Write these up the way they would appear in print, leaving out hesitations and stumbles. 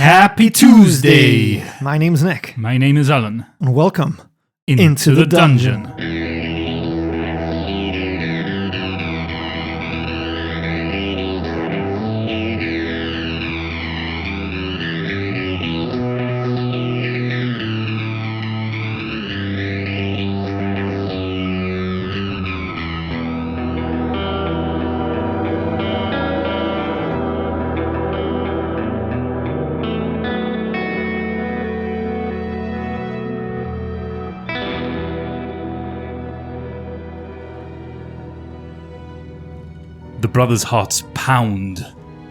Happy Tuesday! My name's Nick. My name is Alan. And welcome Into the dungeon. The brothers' hearts pound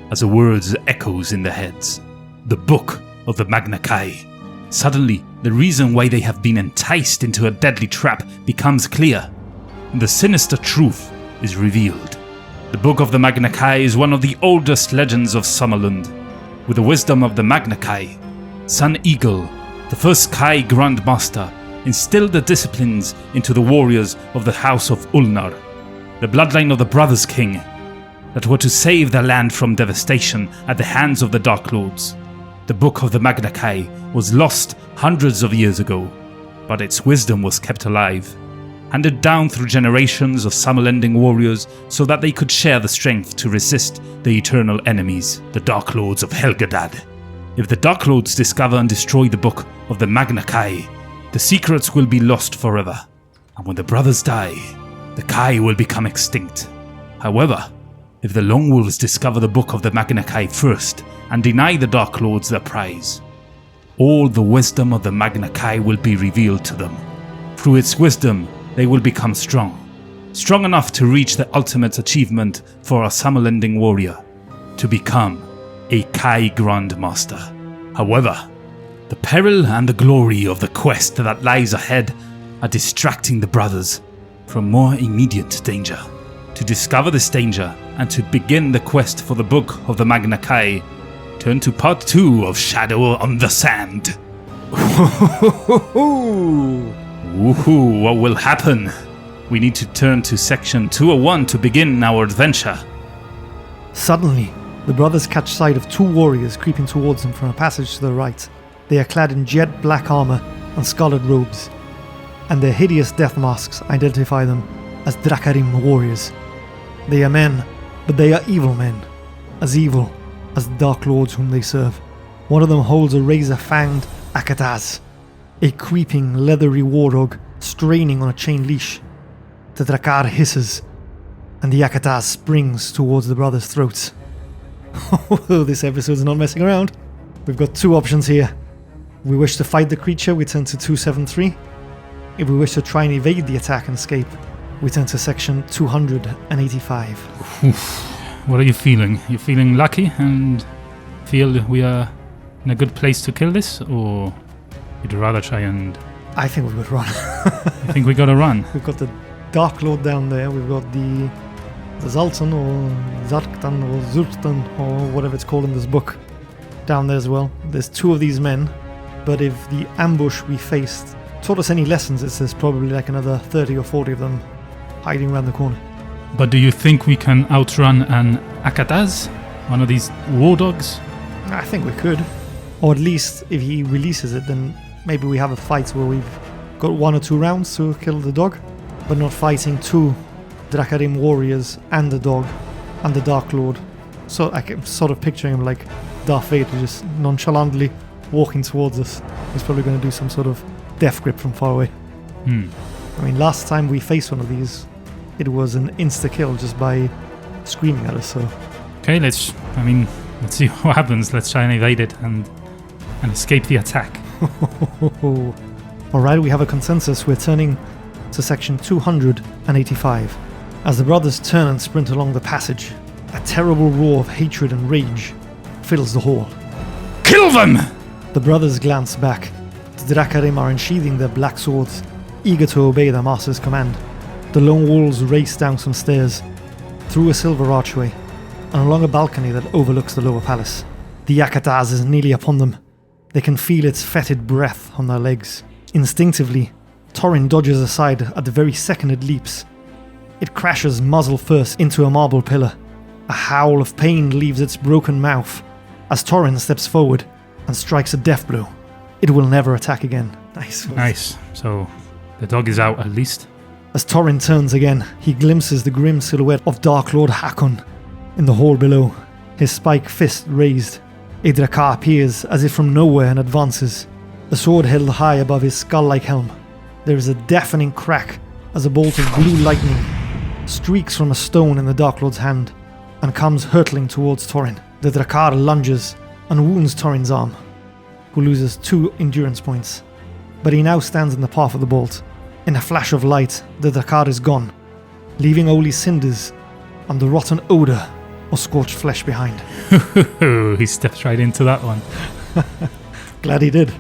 as the words echoes in their heads. The book of the Magna Chi. Suddenly, the reason why they have been enticed into a deadly trap becomes clear. The sinister truth is revealed. The book of the Magna Chi is one of the oldest legends of Summerland. With the wisdom of the Magna Chi, Sun Eagle, the first Chi Grand Master, instilled the disciplines into the warriors of the House of Ulnar, the bloodline of the Brothers King, that were to save their land from devastation at the hands of the Dark Lords. The book of the Magna Chi was lost hundreds of years ago, but its wisdom was kept alive, handed down through generations of Summerlanding warriors so that they could share the strength to resist the eternal enemies, the Dark Lords of Helgadad. If the Dark Lords discover and destroy the book of the Magna Chi, the secrets will be lost forever, and when the brothers die, the Chi will become extinct. However, if the LoneWolves discover the book of the Magna Chi first and deny the Dark Lords their prize, all the wisdom of the Magna Chi will be revealed to them. Through its wisdom, they will become strong enough to reach the ultimate achievement for a Summerlanding warrior, to become a Chi Grand Master. However, the peril and the glory of the quest that lies ahead are distracting the brothers from more immediate danger. To discover this danger and to begin the quest for the book of the Magna Chi, turn to part 2 of Shadow on the Sand. Woohoo, what will happen? We need to turn to section 201 to begin our adventure. Suddenly, the brothers catch sight of two warriors creeping towards them from a passage to the right. They are clad in jet black armor and scarlet robes, and their hideous death masks identify them as Drakarim warriors. They are men, but they are evil men, as evil as the Dark Lords whom they serve. One of them holds a razor-fanged Akataz, a creeping, leathery war dog straining on a chain leash. The Drakar hisses, and the Akataz springs towards the brothers' throats. Oh, this episode's not messing around. We've got two options here. If we wish to fight the creature, we turn to 273. If we wish to try and evade the attack and escape, we turn to section 285. What are you feeling? You feeling lucky and feel we are in a good place to kill this, or you'd rather try and... I think we would run. You think we gotta run? We've got the Dark Lord down there, we've got the Zaltan or Zarktan or Zurtan or whatever it's called in this book down there as well. There's two of these men, but if the ambush we faced taught us any lessons, it's there's probably like another 30 or 40 of them hiding around the corner. But do you think we can outrun an Akataz? One of these war dogs? I think we could. Or at least if he releases it, then maybe we have a fight where we've got 1 or 2 rounds to kill the dog, but not fighting 2 Drakarim warriors and the dog and the Dark Lord. So I'm sort of picturing him like Darth Vader just nonchalantly walking towards us. He's probably going to do some sort of death grip from far away. I mean, last time we faced one of these, it was an insta-kill just by screaming at us, so... Okay, let's see what happens. Let's try and evade it and escape the attack. Alright, we have a consensus. We're turning to section 285. As the brothers turn and sprint along the passage, a terrible roar of hatred and rage fills the hall. Kill them! The brothers glance back. The Drakarim are unsheathing their black swords, eager to obey their master's command. The LoneWolves race down some stairs, through a silver archway, and along a balcony that overlooks the lower palace. The Akataz is nearly upon them. They can feel its fetid breath on their legs. Instinctively, Torin dodges aside at the very second it leaps. It crashes muzzle first into a marble pillar. A howl of pain leaves its broken mouth as Torin steps forward, and strikes a death blow. It will never attack again. Nice. So the dog is out at least. As Torin turns again, he glimpses the grim silhouette of Dark Lord Hakon in the hall below, his spike fist raised. A Drakkar appears as if from nowhere and advances, a sword held high above his skull-like helm. There is a deafening crack as a bolt of blue lightning streaks from a stone in the Dark Lord's hand and comes hurtling towards Torin. The Drakkar lunges and wounds Torin's arm, who loses 2 endurance points. But he now stands in the path of the bolt. In a flash of light, the Drakkar is gone, leaving only cinders and the rotten odour of scorched flesh behind. He steps right into that one. Glad he did.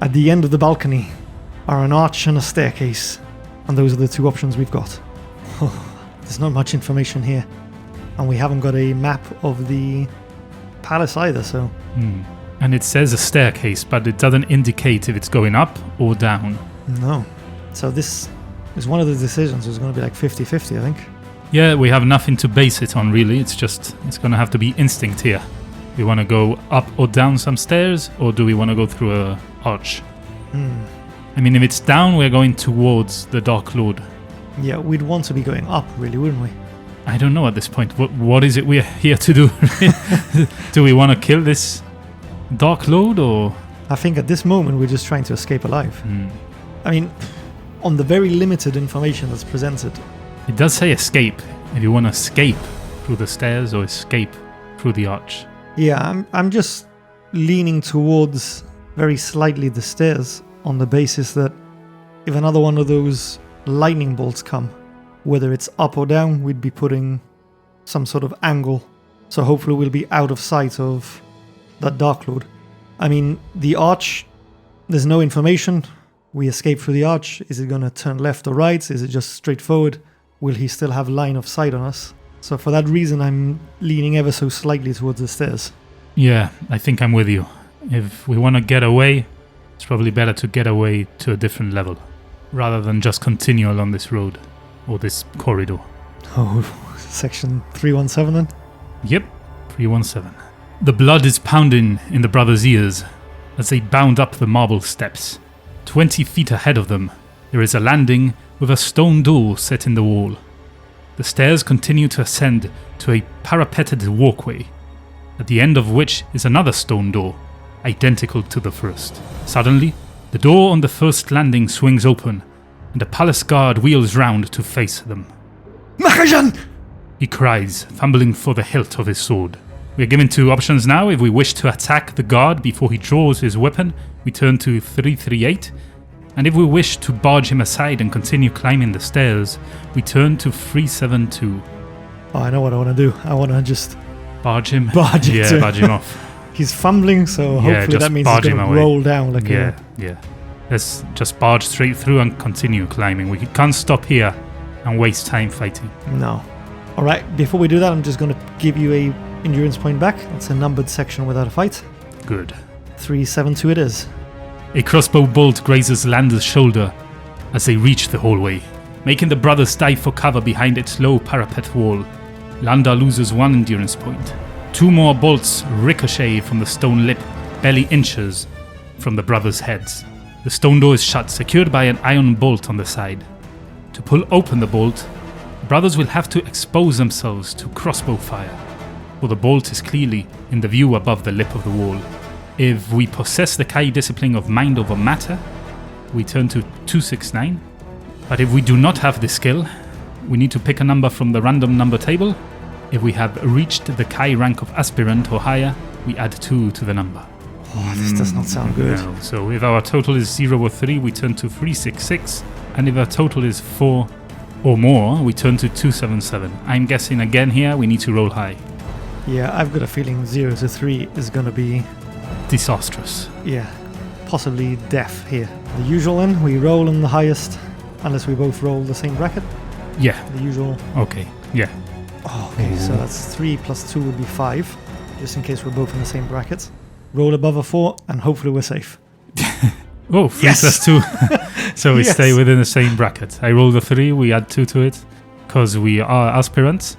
At the end of the balcony are an arch and a staircase, and those are the 2 options we've got. There's not much information here, and we haven't got a map of the palace either, so... And it says a staircase, but it doesn't indicate if it's going up or down. No. So this is one of the decisions. It's going to be like 50-50, I think. Yeah, we have nothing to base it on, really. It's going to have to be instinct here. We want to go up or down some stairs, or do we want to go through a arch? I mean, if it's down, we're going towards the Dark Lord. Yeah, we'd want to be going up, really, wouldn't we? I don't know at this point. What is it we're here to do? Do we want to kill this Dark Lord, or...? I think at this moment we're just trying to escape alive. I mean, on the very limited information that's presented... It does say escape. If you want to escape through the stairs or escape through the arch. Yeah, I'm just leaning towards very slightly the stairs on the basis that if another one of those lightning bolts come, whether it's up or down, we'd be putting some sort of angle. So hopefully we'll be out of sight of that Dark Lord. I mean, the arch, there's no information. We escape through the arch. Is it going to turn left or right? Is it just straightforward? Will he still have line of sight on us? So for that reason, I'm leaning ever so slightly towards the stairs. Yeah, I think I'm with you. If we want to get away, it's probably better to get away to a different level, rather than just continue along this road, or this corridor. Oh, section 317 then? Yep, 317. The blood is pounding in the brothers' ears as they bound up the marble steps. 20 feet ahead of them, there is a landing with a stone door set in the wall. The stairs continue to ascend to a parapeted walkway, at the end of which is another stone door, identical to the first. Suddenly, the door on the first landing swings open, and a palace guard wheels round to face them. Mahajan! He cries, fumbling for the hilt of his sword. We are given 2 options now. If we wish to attack the guard before he draws his weapon, we turn to 338. And if we wish to barge him aside and continue climbing the stairs, we turn to 372. Oh, I know what I want to do. I want to just... Barge him? Barge him off. He's fumbling, so hopefully that means he's going to roll down like Yeah. Let's just barge straight through and continue climbing. We can't stop here and waste time fighting. No. Alright, before we do that, I'm just going to give you a endurance point back. It's a numbered section without a fight. Good. 372 it is. A crossbow bolt grazes Landar's shoulder as they reach the hallway, making the brothers dive for cover behind its low parapet wall. Landar loses 1 endurance point. 2 more bolts ricochet from the stone lip, barely inches from the brothers' heads. The stone door is shut, secured by an iron bolt on the side. To pull open the bolt, the brothers will have to expose themselves to crossbow fire, for the bolt is clearly in the view above the lip of the wall. If we possess the Kai discipline of mind over matter, we turn to 269. But if we do not have this skill, we need to pick a number from the random number table. If we have reached the Kai rank of aspirant or higher, we add 2 to the number. Oh, this does not sound good. No. So if our total is 0 or 3, we turn to 366. And if our total is 4 or more, we turn to 277. I'm guessing again here we need to roll high. Yeah, I've got a feeling 0 to 3 is going to be... disastrous. Yeah, possibly death here. The usual then, we roll in the highest, unless we both roll the same bracket. Yeah. The usual. Okay, yeah. Oh, okay, so that's 3 plus 2 would be 5, just in case we're both in the same bracket. Roll above a 4, and hopefully we're safe. Oh, 3 yes! plus 2. So we stay within the same bracket. I roll the 3, we add 2 to it, because we are aspirants,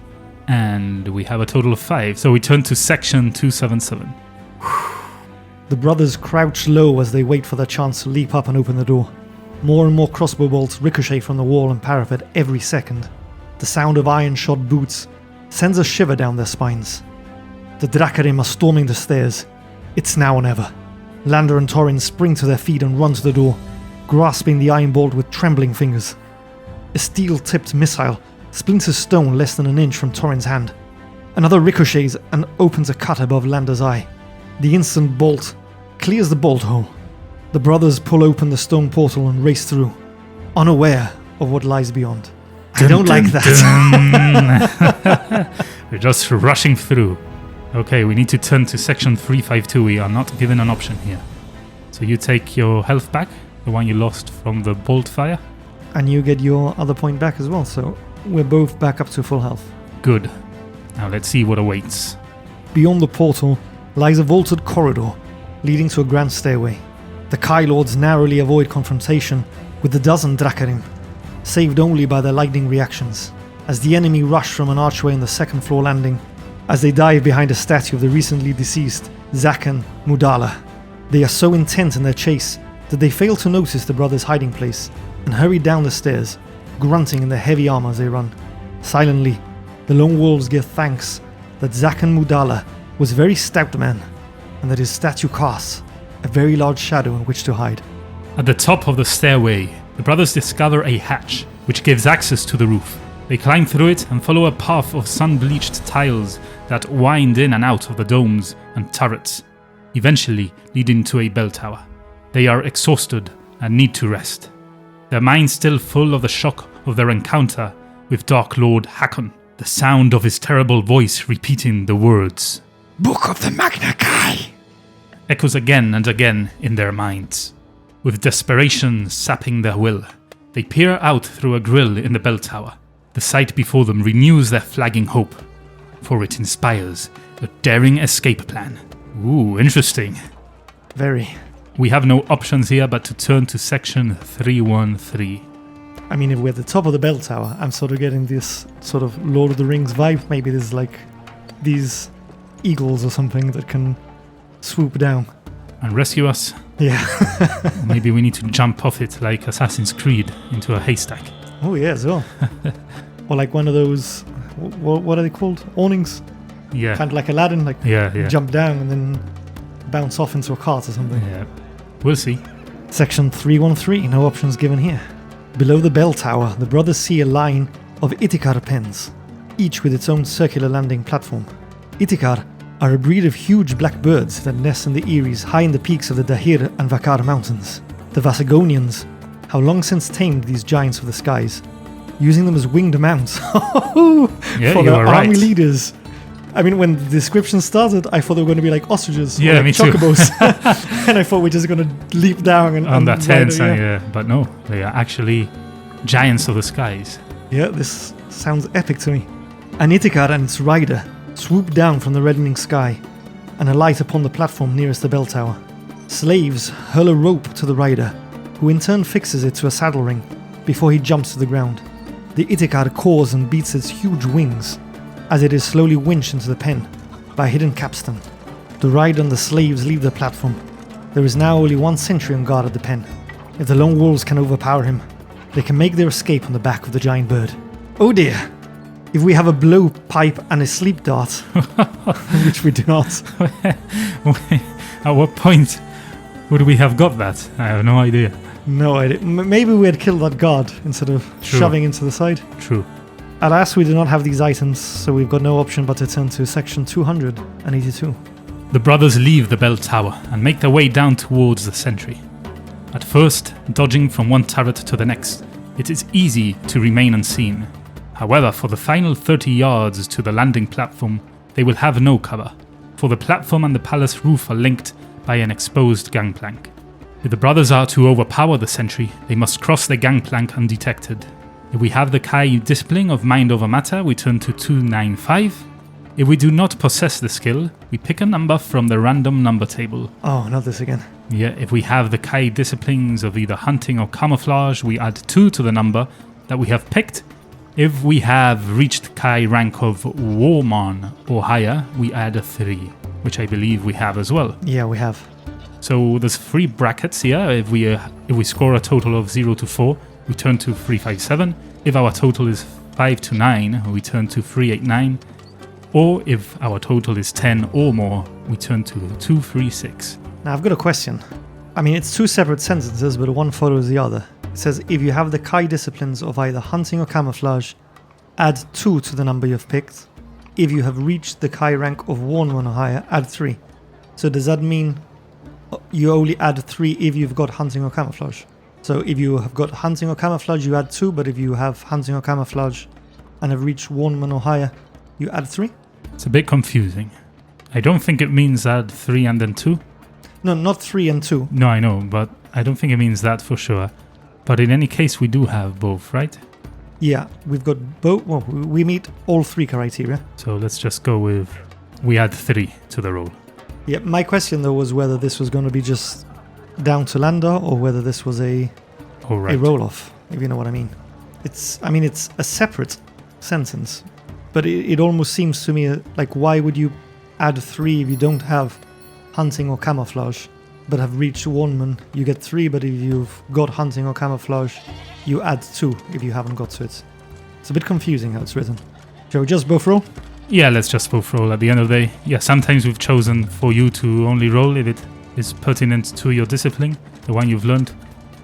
and we have a total of 5. So we turn to section 277. The brothers crouch low as they wait for their chance to leap up and open the door. More and more crossbow bolts ricochet from the wall and parapet every second. The sound of iron-shod boots sends a shiver down their spines. The Drakarim are storming the stairs. It's now or never. Landar and Torin spring to their feet and run to the door, grasping the iron bolt with trembling fingers. A steel-tipped missile splinters stone less than an inch from Torin's hand. Another ricochets and opens a cut above Landar's eye. The instant bolt clears the bolt hole. The brothers pull open the stone portal and race through, unaware of what lies beyond. I don't like that. We're just rushing through. Okay, we need to turn to section 352. We are not given an option here. So you take your health back, the one you lost from the bolt fire. And you get your other point back as well, so we're both back up to full health. Good. Now let's see what awaits. Beyond the portal lies a vaulted corridor leading to a grand stairway. The Kai Lords narrowly avoid confrontation with the dozen Drakarim, saved only by their lightning reactions, as the enemy rush from an archway in the second floor landing, as they dive behind a statue of the recently deceased Zakan Mudala. They are so intent in their chase that they fail to notice the brothers' hiding place and hurry down the stairs, grunting in their heavy armor as they run. Silently, the lone wolves give thanks that Zakan Mudala was a very stout man, and that his statue casts a very large shadow in which to hide. At the top of the stairway, the brothers discover a hatch, which gives access to the roof. They climb through it and follow a path of sun-bleached tiles that wind in and out of the domes and turrets, eventually leading to a bell tower. They are exhausted and need to rest, their minds still full of the shock of their encounter with Dark Lord Hakon, the sound of his terrible voice repeating the words, "Book of the Magna Kai," echoes again and again in their minds. With desperation sapping their will, they peer out through a grill in the bell tower. The sight before them renews their flagging hope, for it inspires a daring escape plan. Ooh, interesting. Very. We have no options here but to turn to section 313. I mean, if we're at the top of the bell tower, I'm sort of getting this sort of Lord of the Rings vibe. Maybe there's like these eagles or something that can swoop down and rescue us. Yeah. Maybe we need to jump off it like Assassin's Creed into a haystack. Oh yeah, as well. Or like one of those, what are they called? Awnings? Yeah. Kind of like Aladdin, like yeah. Jump down and then bounce off into a cart or something. Yeah, we'll see. Section 313, no options given here. Below the bell tower, the brothers see a line of Itikar pens, each with its own circular landing platform. Itikar are a breed of huge black birds that nest in the eyries high in the peaks of the Dahir and Vakar mountains. The Vasagonians have long since tamed these giants of the skies, using them as winged mounts for their army leaders. I mean, when the description started, I thought they were going to be like ostriches or like chocobos. And I thought we're just going to leap down and that's it. Yeah. But no, they are actually giants of the skies. Yeah, this sounds epic to me. An Itikar and its rider swoop down from the reddening sky and alight upon the platform nearest the bell tower. Slaves hurl a rope to the rider, who in turn fixes it to a saddle ring before he jumps to the ground. The Itikar caws and beats its huge wings as it is slowly winched into the pen by a hidden capstan. The rider and the slaves leave the platform. There is now only one sentry on guard at the pen. If the lone wolves can overpower him, they can make their escape on the back of the giant bird. Oh dear! If we have a blowpipe and a sleep dart, which we do not. At what point would we have got that? I have no idea. No idea. Maybe we had killed that guard instead of shoving into the side. True. Alas, we do not have these items, so we've got no option but to turn to section 282. The brothers leave the bell tower and make their way down towards the sentry. At first, dodging from one turret to the next, it is easy to remain unseen. However, for the final 30 yards to the landing platform, they will have no cover, for the platform and the palace roof are linked by an exposed gangplank. If the brothers are to overpower the sentry, they must cross the gangplank undetected. If we have the Kai discipline of Mind Over Matter, we turn to 295. If we do not possess the skill, we pick a number from the random number table. Oh, not this again. Yeah, if we have the Kai disciplines of either hunting or camouflage, we add 2 to the number that we have picked. If we have reached Kai rank of Warman or higher, we add a 3, which I believe we have as well. Yeah, we have. So there's 3 brackets here. If we score a total of 0 to 4, we turn to 357. If our total is 5 to 9, we turn to 389. Or if our total is 10 or more, we turn to 236. Now I've got a question. I mean, it's 2 separate sentences, but one follows the other. It says, if you have the Kai disciplines of either hunting or camouflage, add 2 to the number you've picked. If you have reached the Kai rank of Warnman or higher, add 3. So does that mean you only add 3 if you've got hunting or camouflage? So if you have got hunting or camouflage, you add 2, but if you have hunting or camouflage and have reached Warnman or higher, you add 3? It's a bit confusing. I don't think it means add 3 and then 2. No, not 3 and 2. No, I know, but I don't think it means that for sure. But in any case, we do have both, right? Yeah, we've got both. Well, we meet all 3 criteria. So let's just go with we add 3 to the roll. Yeah, my question though was whether this was going to be just down to Landar or whether this was a roll-off, if you know what I mean. It's a separate sentence, but it almost seems to me like, why would you add 3 if you don't have hunting or camouflage, but have reached Warnman, you get 3, but if you've got hunting or camouflage, you add 2 if you haven't got to it. It's a bit confusing how it's written. Shall we just both roll? Yeah, let's just both roll at the end of the day. Yeah, sometimes we've chosen for you to only roll if it is pertinent to your discipline, the one you've learned.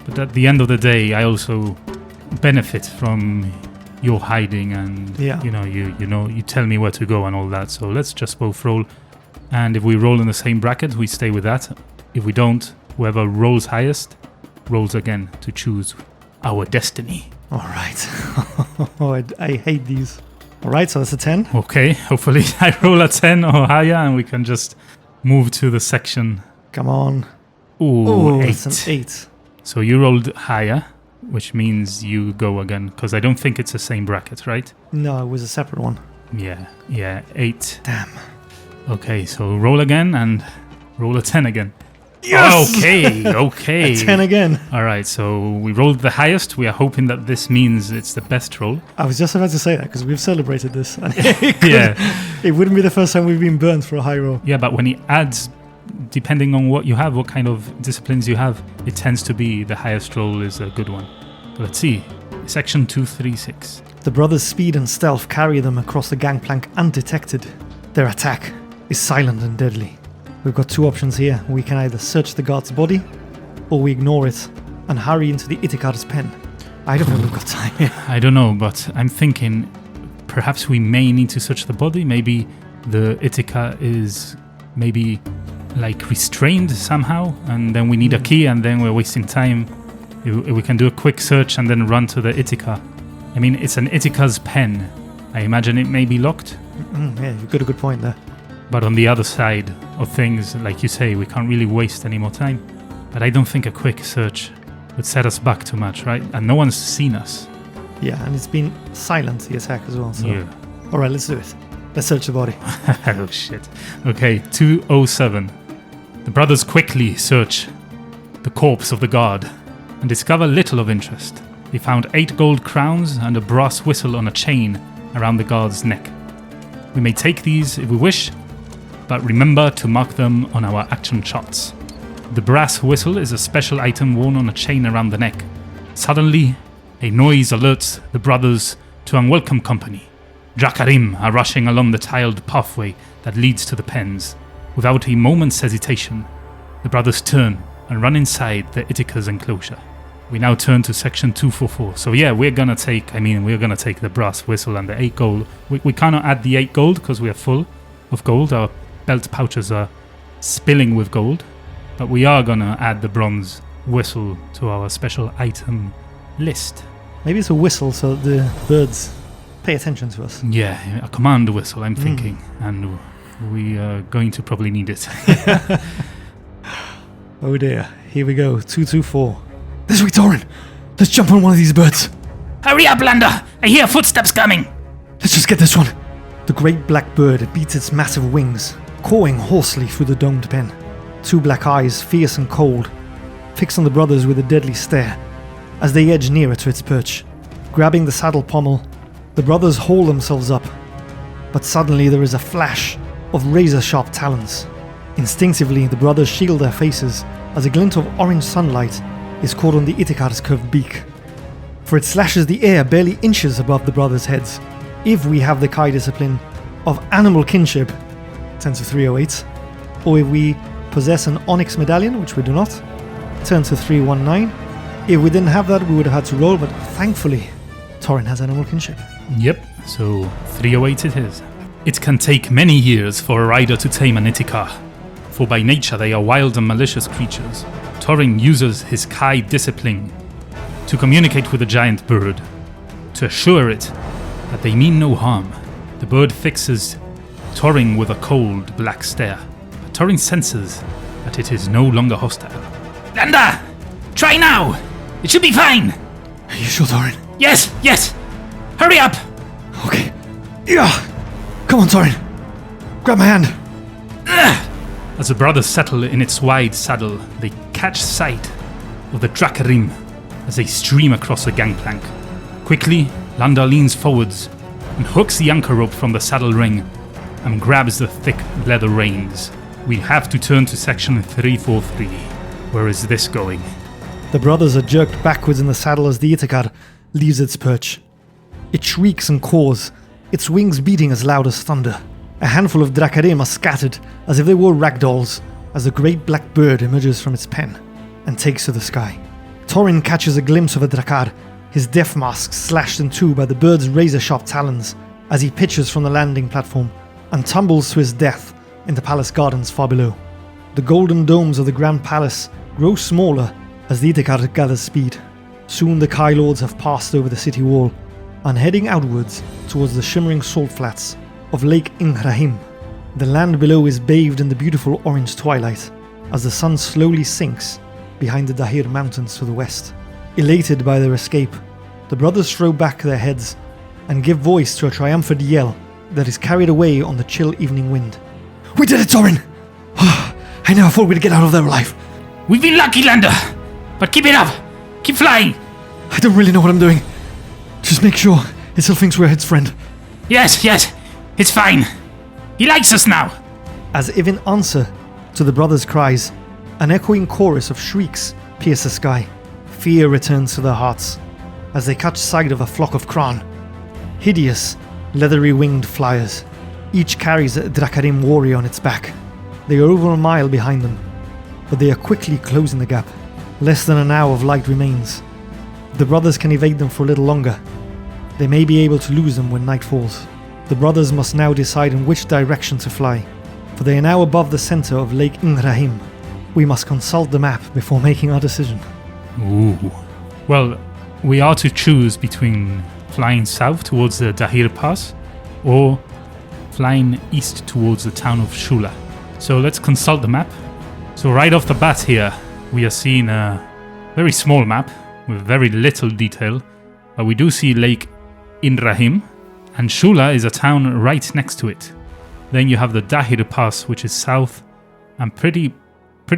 But at the end of the day, I also benefit from your hiding and you tell me where to go and all that. So let's just both roll. And if we roll in the same bracket, we stay with that. If we don't, whoever rolls highest rolls again to choose our destiny. All right. I hate these. All right, so that's a 10. Okay, hopefully I roll a 10 or higher and we can just move to the section. Come on. Ooh, 8. It's an 8. So you rolled higher, which means you go again, because I don't think it's the same bracket, right? No, it was a separate one. Yeah, 8. Damn. Okay, so roll again and roll a 10 again. Yes! Okay. A 10 again. All right, so we rolled the highest. We are hoping that this means it's the best roll. I was just about to say that because we've celebrated this. And it wouldn't be the first time we've been burned for a high roll. Yeah, but when it adds, depending on what you have, what kind of disciplines you have, it tends to be the highest roll is a good one. But let's see. Section 236. The brothers' speed and stealth carry them across the gangplank undetected. Their attack is silent and deadly. We've got 2 options here. We can either search the guard's body, or we ignore it and hurry into the Itikar's pen. I don't know if we've got time here. I don't know, but I'm thinking perhaps we may need to search the body. Maybe the Itikar is like restrained somehow, and then we need a key, and then we're wasting time. If we can do a quick search and then run to the Itikar. I mean, it's an Itikar's pen. I imagine it may be locked. Yeah, you've got a good point there. But on the other side of things, like you say, we can't really waste any more time. But I don't think a quick search would set us back too much, right? And no one's seen us. Yeah, and it's been silent, the attack as well. So. Yeah. All right, let's do it. Let's search the body. Oh, shit. Okay, 207. The brothers quickly search the corpse of the guard and discover little of interest. They found 8 gold crowns and a brass whistle on a chain around the guard's neck. We may take these if we wish, but remember to mark them on our action charts. The brass whistle is a special item worn on a chain around the neck. Suddenly, a noise alerts the brothers to unwelcome company. Drakarim are rushing along the tiled pathway that leads to the pens. Without a moment's hesitation, the brothers turn and run inside the Itikar's enclosure. We now turn to section 244. So yeah, we're gonna take the brass whistle and the 8 gold. We cannot add the 8 gold because we are full of gold. Our belt pouches are spilling with gold. But we are gonna add the bronze whistle to our special item list. Maybe it's a whistle so the birds pay attention to us. Yeah, a command whistle, I'm thinking. And we are going to probably need it. Oh dear, here we go, 224. This way, Torin! Let's jump on one of these birds! Hurry up, Landar! I hear footsteps coming! Let's just get this one! The great black bird beats its massive wings, cawing hoarsely through the domed pen. 2 black eyes, fierce and cold, fix on the brothers with a deadly stare as they edge nearer to its perch. Grabbing the saddle pommel, the brothers haul themselves up. But suddenly there is a flash of razor-sharp talons. Instinctively, the brothers shield their faces as a glint of orange sunlight is caught on the Itikar's curved beak. For it slashes the air barely inches above the brothers' heads. If we have the Kai discipline of animal kinship, turn to 308, or if we possess an onyx medallion, which we do not, turn to 319. If we didn't have that, we would have had to roll, but thankfully, Torin has animal kinship. Yep, so 308 it is. It can take many years for a rider to tame an Itikar, for by nature they are wild and malicious creatures. Torin uses his Kai discipline to communicate with the giant bird, to assure it that they mean no harm. The bird fixes Torin with a cold, black stare, but Torin senses that it is no longer hostile. Landar! Try now! It should be fine! Are you sure, Torin? Yes! Hurry up! Okay. Yeah! Come on, Torin! Grab my hand! As the brothers settle in its wide saddle, they catch sight of the Drakarim as they stream across the gangplank. Quickly, Landar leans forwards and hooks the anchor rope from the saddle ring and grabs the thick leather reins. We have to turn to section 343. Where is this going? The brothers are jerked backwards in the saddle as the Itikar leaves its perch. It shrieks and caws, its wings beating as loud as thunder. A handful of Drakarim are scattered as if they were ragdolls as the great black bird emerges from its pen and takes to the sky. Torin catches a glimpse of a Drakar, his death mask slashed in two by the bird's razor-sharp talons as he pitches from the landing platform and tumbles to his death in the palace gardens far below. The golden domes of the Grand Palace grow smaller as the Itikar gathers speed. Soon the Kai Lords have passed over the city wall and heading outwards towards the shimmering salt flats of Lake Ingrahim. The land below is bathed in the beautiful orange twilight as the sun slowly sinks behind the Dahir Mountains to the west. Elated by their escape, the brothers throw back their heads and give voice to a triumphant yell that is carried away on the chill evening wind. We did it, Torin! I never thought we'd get out of there alive. We've been lucky, Landar, but keep it up! Keep flying! I don't really know what I'm doing. Just make sure it still thinks we're its friend. Yes, it's fine. He likes us now. As if in answer to the brothers' cries, an echoing chorus of shrieks pierce the sky. Fear returns to their hearts as they catch sight of a flock of Kran. Hideous, leathery-winged flyers. Each carries a Drakarim warrior on its back. They are over a mile behind them, but they are quickly closing the gap. Less than an hour of light remains. The brothers can evade them for a little longer. They may be able to lose them when night falls. The brothers must now decide in which direction to fly, for they are now above the center of Lake Ingrahim. We must consult the map before making our decision. Ooh. Well, we are to choose between flying south towards the Dahir Pass or flying east towards the town of Shula. So let's consult the map. So right off the bat here, we are seeing a very small map with very little detail, but we do see Lake Ingrahim, and Shula is a town right next to it. Then you have the Dahir Pass, which is south, and pretty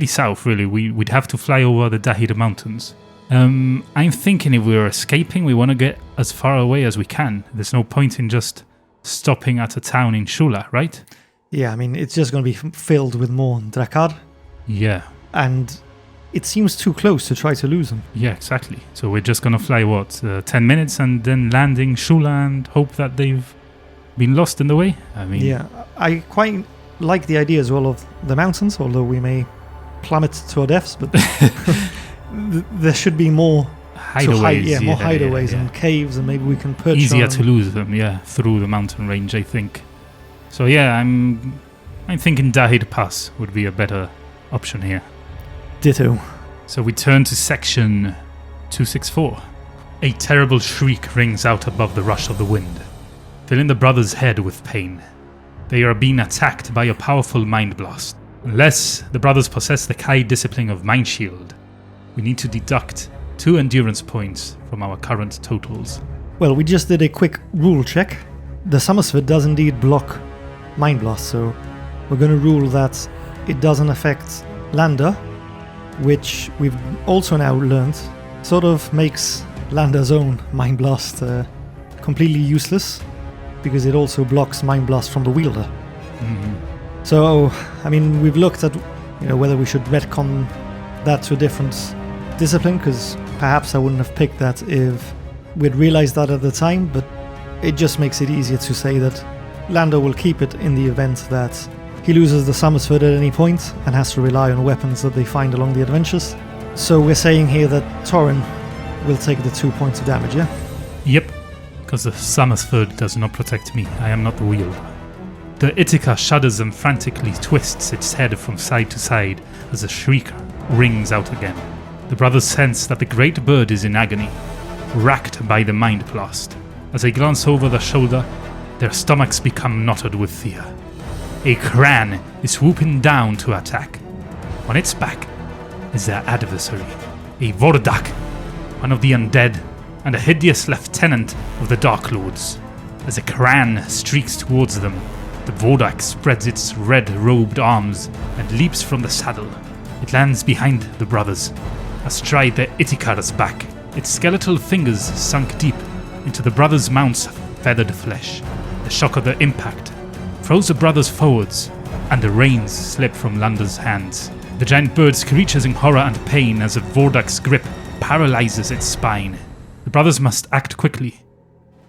south really. We'd have to fly over the Dahir Mountains. I'm thinking if we're escaping, we want to get as far away as we can. There's no point in just stopping at a town in Shula, right? Yeah, I mean, it's just going to be filled with more Drakar. Yeah. And it seems too close to try to lose them. Yeah, exactly. So we're just going to fly, 10 minutes and then landing Shula and hope that they've been lost in the way? I mean... Yeah, I quite like the idea as well of the mountains, although we may plummet to our deaths, but there should be more hideaways. More hideaways and caves, and maybe we can perch easier on to lose them, through the mountain range, I think. So yeah, I'm thinking Dahir Pass would be a better option here. Ditto. So we turn to section 264. A terrible shriek rings out above the rush of the wind, filling the brothers' head with pain. They are being attacked by a powerful mind blast. Unless the brothers possess the Kai discipline of Mind Shield, we need to deduct 2 endurance points from our current totals. Well, we just did a quick rule check. The Summersford does indeed block Mind Blast, so we're going to rule that it doesn't affect Landar, which we've also now learned sort of makes Landar's own Mind Blast completely useless, because it also blocks Mind Blast from the wielder. So, I mean, we've looked at, whether we should retcon that to a different discipline, because perhaps I wouldn't have picked that if we'd realized that at the time, but it just makes it easier to say that Landar will keep it in the event that he loses the Summersford at any point and has to rely on weapons that they find along the adventures. So we're saying here that Torin will take the 2 points of damage, yeah? Yep, because the Summersford does not protect me. I am not the wielder. The Ithaca shudders and frantically twists its head from side to side as the shriek rings out again. The brothers sense that the great bird is in agony, racked by the mind blast. As they glance over their shoulder, their stomachs become knotted with fear. A Kran is swooping down to attack. On its back is their adversary, a Vordak, one of the undead and a hideous lieutenant of the Dark Lords. As a Kran streaks towards them, the Vordak spreads its red-robed arms and leaps from the saddle. It lands behind the brothers, astride the Ithaca's back, its skeletal fingers sunk deep into the brothers' mount's feathered flesh. The shock of the impact throws the brothers forwards, and the reins slip from Landar's hands. The giant bird screeches in horror and pain as the Vordak's grip paralyzes its spine. The brothers must act quickly,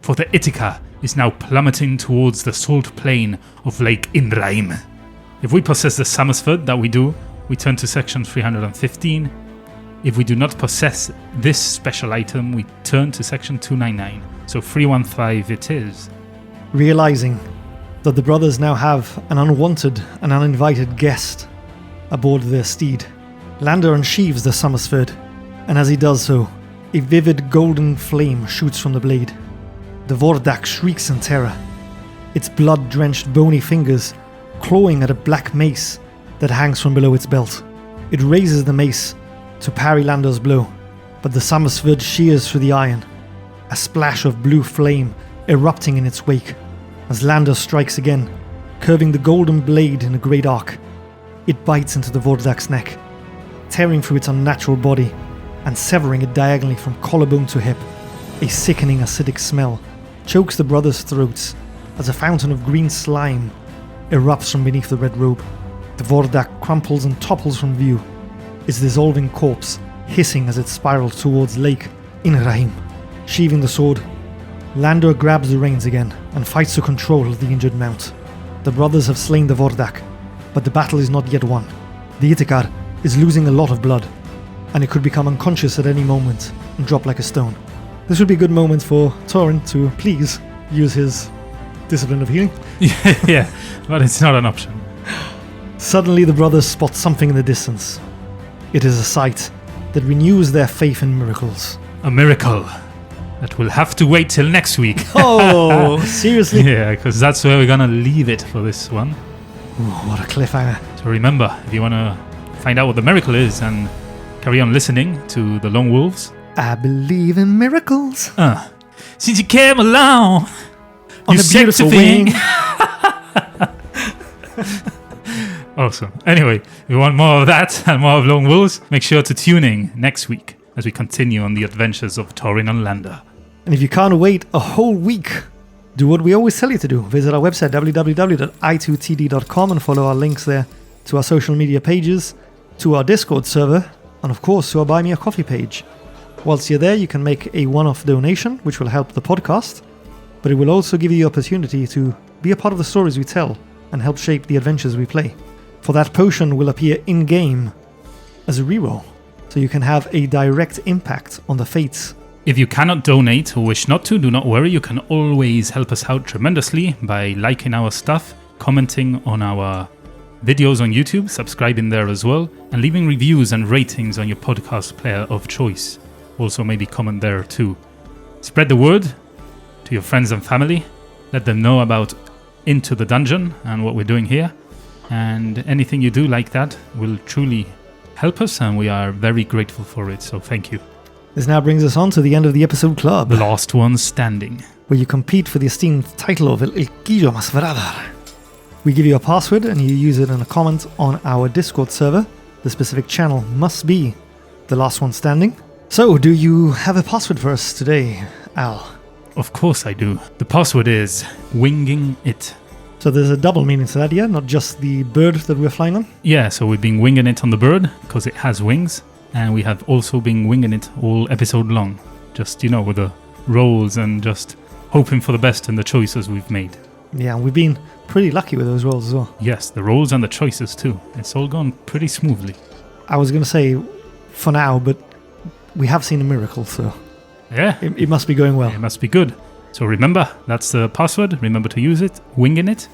for the Ithaca is now plummeting towards the salt plain of Lake Indraim. If we possess the Summersford, that we do, we turn to section 315. If we do not possess this special item, we turn to section 299. So 315 it is. Realizing that the brothers now have an unwanted and uninvited guest aboard their steed, Landar unsheaves the Summersford, and as he does so, a vivid golden flame shoots from the blade. The Vordak shrieks in terror, its blood-drenched bony fingers clawing at a black mace that hangs from below its belt. It raises the mace to parry Landar's blow, but the Summersford shears through the iron, a splash of blue flame erupting in its wake. As Landar strikes again, curving the golden blade in a great arc, it bites into the Vordak's neck, tearing through its unnatural body and severing it diagonally from collarbone to hip. A sickening acidic smell chokes the brothers' throats as a fountain of green slime erupts from beneath the red robe. The Vordak crumples and topples from view, its dissolving corpse hissing as it spirals towards Lake Indraim. Sheathing the sword, Landar grabs the reins again and fights to control the injured mount. The brothers have slain the Vordak, but the battle is not yet won. The Ithaca is losing a lot of blood, and it could become unconscious at any moment and drop like a stone. This would be a good moment for Torin to please use his discipline of healing. Yeah, but it's not an option. Suddenly the brothers spot something in the distance. It is a sight that renews their faith in miracles. A miracle that will have to wait till next week. Oh, seriously? Yeah, because that's where we're gonna leave it for this one. Ooh, what a cliffhanger. So remember, if you want to find out what the miracle is and carry on listening to the LoneWolves. I believe in miracles. Since you came along on a beautiful wing. Awesome. Anyway, if you want more of that and more of LoneWolves, make sure to tune in next week as we continue on the adventures of Torin and Landar. And if you can't wait a whole week, do what we always tell you to do. Visit our website www.i2td.com and follow our links there to our social media pages, to our Discord server, and of course to our Buy Me a Coffee page. Whilst you're there, you can make a one-off donation, which will help the podcast, but it will also give you the opportunity to be a part of the stories we tell and help shape the adventures we play. For that potion will appear in-game as a reroll, so you can have a direct impact on the fates. If you cannot donate or wish not to, do not worry, you can always help us out tremendously by liking our stuff, commenting on our videos on YouTube, subscribing there as well, and leaving reviews and ratings on your podcast player of choice. Also maybe comment there too. Spread the word to your friends and family, let them know about Into the Dungeon and what we're doing here, and anything you do like that will truly help us, and we are very grateful for it, so thank you. This now brings us on to the end of the episode club. The last one standing. Where you compete for the esteemed title of El Quillo Más Verdad. We give you a password and you use it in a comment on our Discord server. The specific channel must be the last one standing. So, do you have a password for us today, Al? Of course I do. The password is Winging It. So there's a double meaning to that, yeah? Not just the bird that we're flying on? Yeah, so we've been winging it on the bird because it has wings, and we have also been winging it all episode long. Just, with the rolls and just hoping for the best in the choices we've made. Yeah, and we've been pretty lucky with those rolls as well. Yes, the rolls and the choices too. It's all gone pretty smoothly. I was going to say for now, but we have seen a miracle, so Yeah. it must be going well. It must be good. So remember, that's the password. Remember to use it, winging it.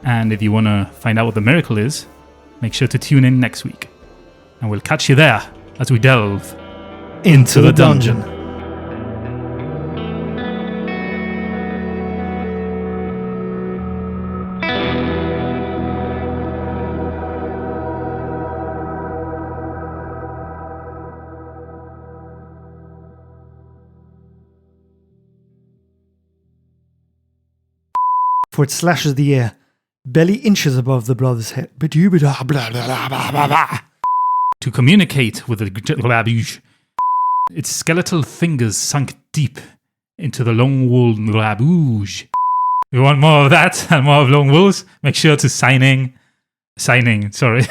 And if you want to find out what the miracle is, make sure to tune in next week. And we'll catch you there as we delve Into the dungeon. For it slashes the air, barely inches above the brother's head. to communicate with the its skeletal fingers sunk deep into the LoneWolf. You want more of that and more of Lone Wolves? Make sure to signing. Sorry.